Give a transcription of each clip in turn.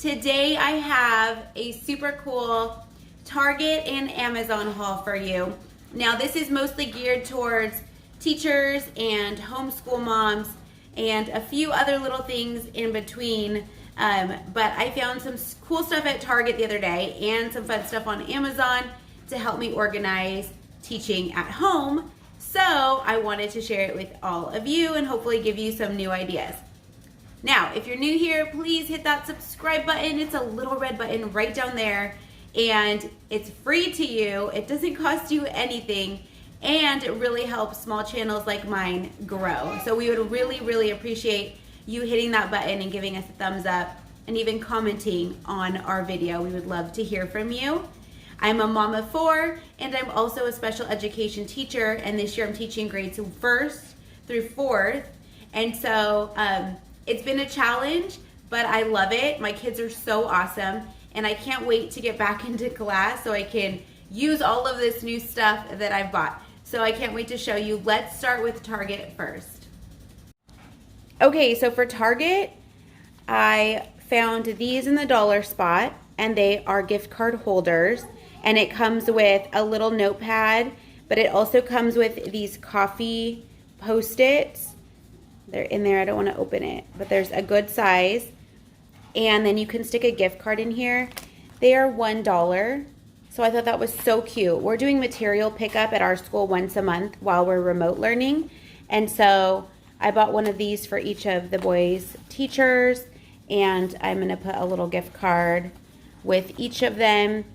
Today I have a super cool Target and Amazon haul for you. Now this is mostly geared towards teachers and homeschool moms and a few other little things in between. But I found some cool stuff at Target the other day and some fun stuff on Amazon to help me organize teaching at home. So I wanted to share it with all of you and hopefully give you some new ideas. Now, if you're new here, please hit that subscribe button. It's a little red button right down there, and it's free to you. It doesn't cost you anything, and it really helps small channels like mine grow. So we would really, really appreciate you hitting that button and giving us a thumbs up and even commenting on our video. We would love to hear from you. I'm a mom of 4, and I'm also a special education teacher, and this year I'm teaching grades 1st through 4th, and so it's been a challenge, but I love it. My kids are so awesome, and I can't wait to get back into class so I can use all of this new stuff that I've bought. So I can't wait to show you. Let's start with Target first. Okay, so for Target, I found these in the dollar spot, and they are gift card holders, and it comes with a little notepad, but it also comes with these coffee Post-its. They're in there. I don't want to open it, but there's a good size. And then you can stick a gift card in here. They are $1. So I thought that was so cute. We're doing material pickup at our school once a month while we're remote learning. And so I bought one of these for each of the boys' teachers. And I'm going to put a little gift card with each of them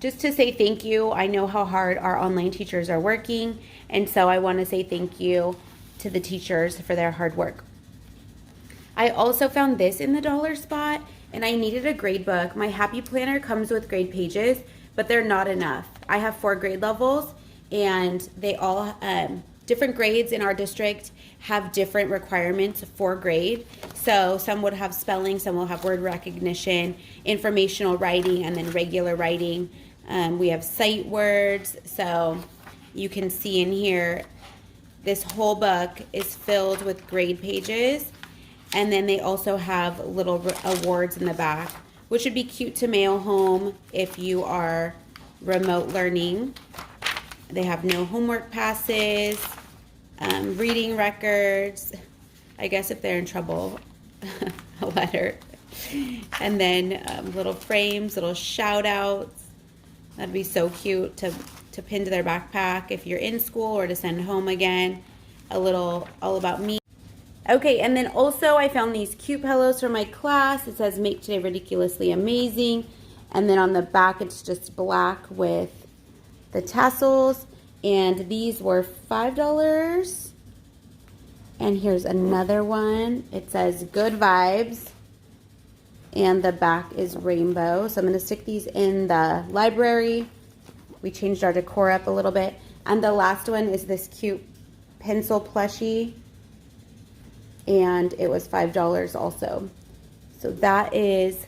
just to say thank you. I know how hard our online teachers are working. And so I want to say thank you to the teachers for their hard work. I also found this in the dollar spot, and I needed a grade book. My Happy Planner comes with grade pages, but they're not enough. I have 4 grade levels, and they all, different grades in our district have different requirements for grade. So some would have spelling, some will have word recognition, informational writing, and then regular writing. We have sight words, so you can see in here, this whole book is filled with grade pages, and then they also have little awards in the back, which would be cute to mail home if you are remote learning. They have no homework passes, reading records, I guess if they're in trouble, a letter, and then little frames, little shout outs. That'd be so cute to pin to their backpack if you're in school or to send home again. A little all about me. Okay, and then also I found these cute pillows for my class. It says make today ridiculously amazing. And then on the back it's just black with the tassels. And these were $5. And here's another one. It says good vibes. And the back is rainbow. So I'm going to stick these in the library. We changed our decor up a little bit. And the last one is this cute pencil plushie. And it was $5 also. So that is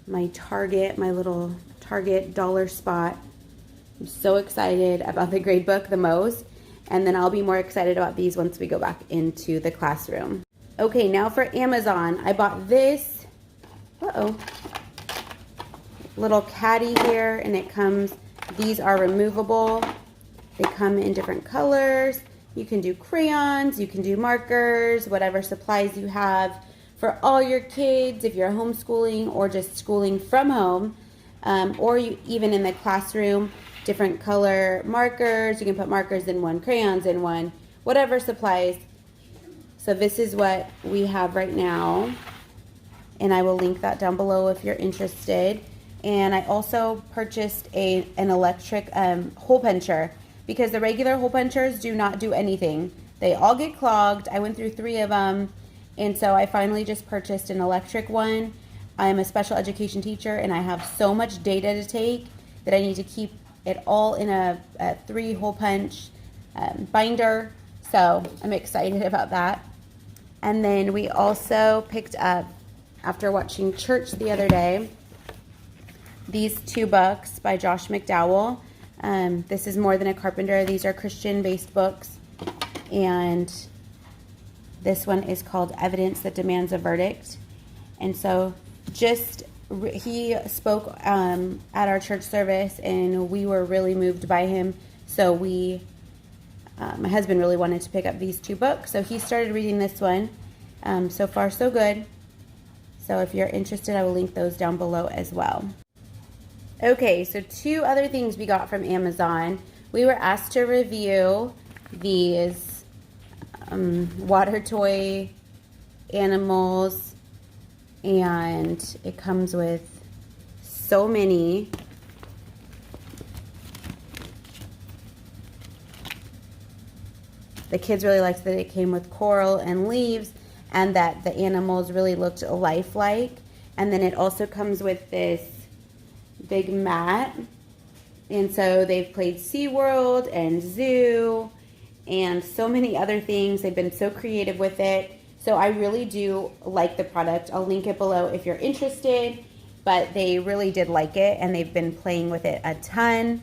my Target, my little Target dollar spot. I'm so excited about the grade book the most. And then I'll be more excited about these once we go back into the classroom. Okay, now for Amazon. I bought this, little caddy here, and it comes, these are removable. They come in different colors. You can do crayons, you can do markers, whatever supplies you have for all your kids, if you're homeschooling or just schooling from home, or even in the classroom, different color markers. You can put markers in one, crayons in one, whatever supplies. So this is what we have right now, and I will link that down below if you're interested. And I also purchased an electric hole puncher, because the regular hole punchers do not do anything. They all get clogged. I went through 3 of them, and so I finally just purchased an electric one. I'm a special education teacher, and I have so much data to take that I need to keep it all in a 3-hole punch binder. So I'm excited about that. And then we also picked up, after watching church the other day, these 2 books by Josh McDowell. This is More Than a Carpenter. These are Christian-based books. And this one is called Evidence That Demands a Verdict. And so he spoke at our church service, and we were really moved by him. So my husband really wanted to pick up these 2 books, so he started reading this one. So far, so good. So if you're interested, I will link those down below as well. Okay, so 2 other things we got from Amazon. We were asked to review these water toy animals, and it comes with so many. The kids really liked that it came with coral and leaves, and that the animals really looked lifelike. And then it also comes with this big mat. And so they've played SeaWorld and Zoo and so many other things. They've been so creative with it. So I really do like the product. I'll link it below if you're interested. But they really did like it, and they've been playing with it a ton.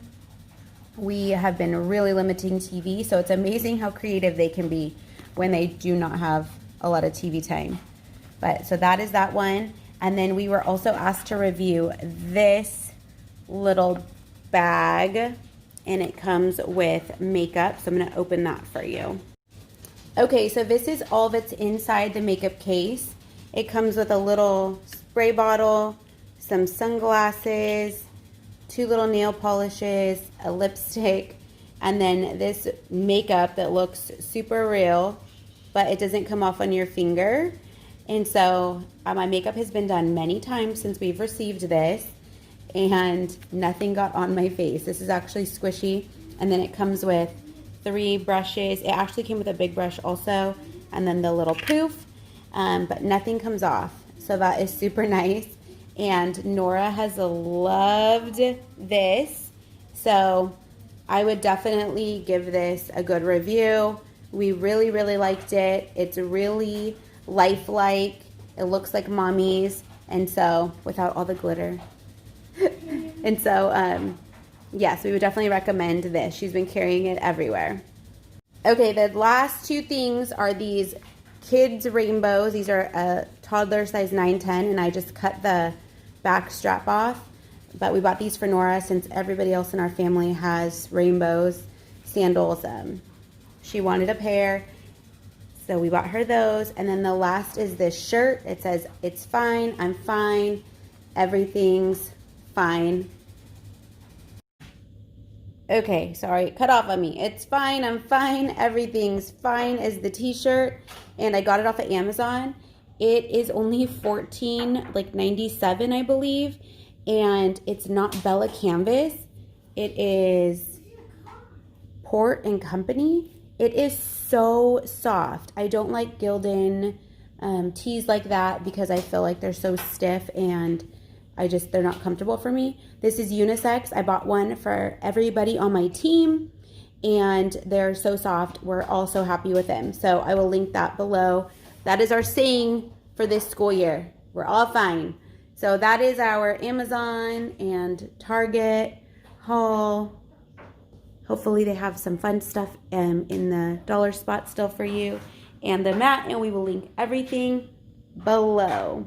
We have been really limiting TV, so it's amazing how creative they can be when they do not have a lot of TV time. But so that is that one. And then we were also asked to review this little bag, and it comes with makeup. So I'm going to open that for you. Okay, so this is all that's inside the makeup case. It comes with a little spray bottle, some sunglasses, 2 little nail polishes, a lipstick, and then this makeup that looks super real, but it doesn't come off on your finger. And so my makeup has been done many times since we've received this, and nothing got on my face. This is actually squishy. And then it comes with 3 brushes. It actually came with a big brush also, and then the little poof, but nothing comes off. So that is super nice. And Nora has loved this, so I would definitely give this a good review. We really, really liked it. It's really lifelike. It looks like mommy's, and so without all the glitter. And so, yes, we would definitely recommend this. She's been carrying it everywhere. Okay, the last 2 things are these kids rainbows. These are a toddler size 9-10, and I just cut the back strap off, but we bought these for Nora since everybody else in our family has rainbows sandals. She wanted a pair, so we bought her those. And then the last is this shirt. It says, "It's fine, I'm fine, everything's fine." Okay, sorry, cut off on me. "It's fine, I'm fine, everything's fine" is the t-shirt, and I got it off of Amazon. It is only $14.97, I believe, and it's not Bella Canvas. It is Port and Company. It is so soft. I don't like Gildan tees like that because I feel like they're so stiff, and they're not comfortable for me. This is unisex. I bought one for everybody on my team, and they're so soft. We're all so happy with them. So I will link that below. That is our saying for this school year. We're all fine. So that is our Amazon and Target haul. Hopefully they have some fun stuff in the dollar spot still for you, and the mat, and we will link everything below.